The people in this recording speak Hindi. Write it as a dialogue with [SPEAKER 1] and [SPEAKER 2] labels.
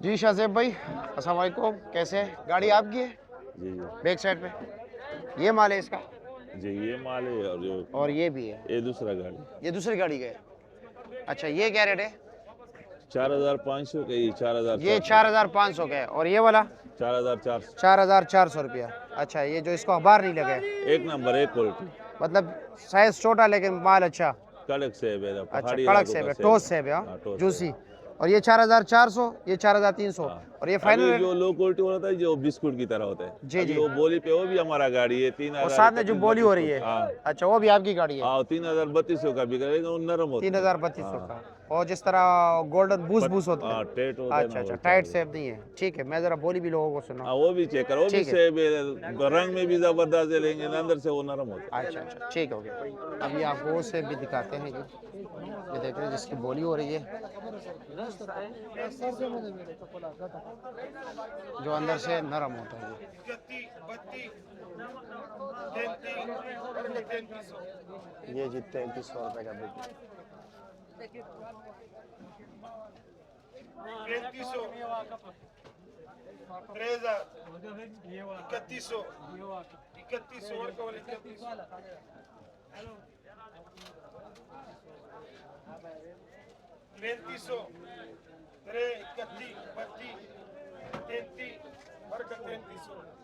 [SPEAKER 1] जी शाहजेब भाई, अस्सलाम वालेकुम। कैसे है? गाड़ी आपकी है?
[SPEAKER 2] जी
[SPEAKER 1] बैक साइड पे ये माल है इसका,
[SPEAKER 2] जी, ये माल है
[SPEAKER 1] और ये भी है।
[SPEAKER 2] ये दूसरा गाड़ी
[SPEAKER 1] ये दूसरी गाड़ी का है। अच्छा, ये क्या रेट है?
[SPEAKER 2] 4,500 का, ये 4,400
[SPEAKER 1] ये 4500 का है, और ये वाला
[SPEAKER 2] 4,400।
[SPEAKER 1] 4400 रुपया। अच्छा, ये जो इसको अखबार नहीं लगे,
[SPEAKER 2] एक नंबर, एक क्वालिटी,
[SPEAKER 1] मतलब साइज छोटा लेकिन माल अच्छा।
[SPEAKER 2] कड़क सेब है,
[SPEAKER 1] अच्छा,
[SPEAKER 2] पहाड़ी
[SPEAKER 1] कड़क
[SPEAKER 2] इलाकों
[SPEAKER 1] सेब
[SPEAKER 2] का
[SPEAKER 1] है,
[SPEAKER 2] सेब
[SPEAKER 1] टोस
[SPEAKER 2] है।
[SPEAKER 1] सेब है,
[SPEAKER 2] हाँ, टोस्ट
[SPEAKER 1] जूसी।
[SPEAKER 2] सेब।
[SPEAKER 1] और ये 4400, ये 4300,
[SPEAKER 2] हाँ,
[SPEAKER 1] और ये
[SPEAKER 2] अभी
[SPEAKER 1] फाइनल रेट?
[SPEAKER 2] जो लो क्वालिटी होता है जो बिस्कुट की तरह होता है,
[SPEAKER 1] जी
[SPEAKER 2] अभी
[SPEAKER 1] जी।
[SPEAKER 2] वो बोली पे वो भी हमारा गाड़ी है,
[SPEAKER 1] और
[SPEAKER 2] 3,000
[SPEAKER 1] साथ में जो
[SPEAKER 2] 31
[SPEAKER 1] बोली हो
[SPEAKER 2] 32
[SPEAKER 1] रही है,
[SPEAKER 2] को। हाँ
[SPEAKER 1] अच्छा, वो भी आपकी गाड़ी है?
[SPEAKER 2] हाँ, 3,032 का बिक लेकिन वो नरम
[SPEAKER 1] तीन
[SPEAKER 2] होती है।
[SPEAKER 1] हजार बत्तीस सौ का।
[SPEAKER 2] हाँ,
[SPEAKER 1] और जिस तरह गोल्डन बूस बूस होता है।
[SPEAKER 2] हाँ, टेट होता है ना
[SPEAKER 1] अच्छा अच्छा,
[SPEAKER 2] वो
[SPEAKER 1] टाइट
[SPEAKER 2] चावल।
[SPEAKER 1] सेब नहीं है, ठीक है। मैं जरा बोली भी लोगों को सुना।
[SPEAKER 2] हाँ, वो भी चेक करो, वो भी
[SPEAKER 1] ठीक है।
[SPEAKER 2] सेब है, रंग में भी जबरदस्त है लेकिन अंदर से वो नरम होता है।
[SPEAKER 1] अच्छा अच्छा, ठीक हो गया। अभी आपको वो सेब भी दिखाते हैं। ये देख रहे हैं जिसकी बोली हो रही है, जो अंदर से नरम होता है। ये जी 3300 रुपये का बिक।
[SPEAKER 3] 3100, 3100, 31, 32, 33, 33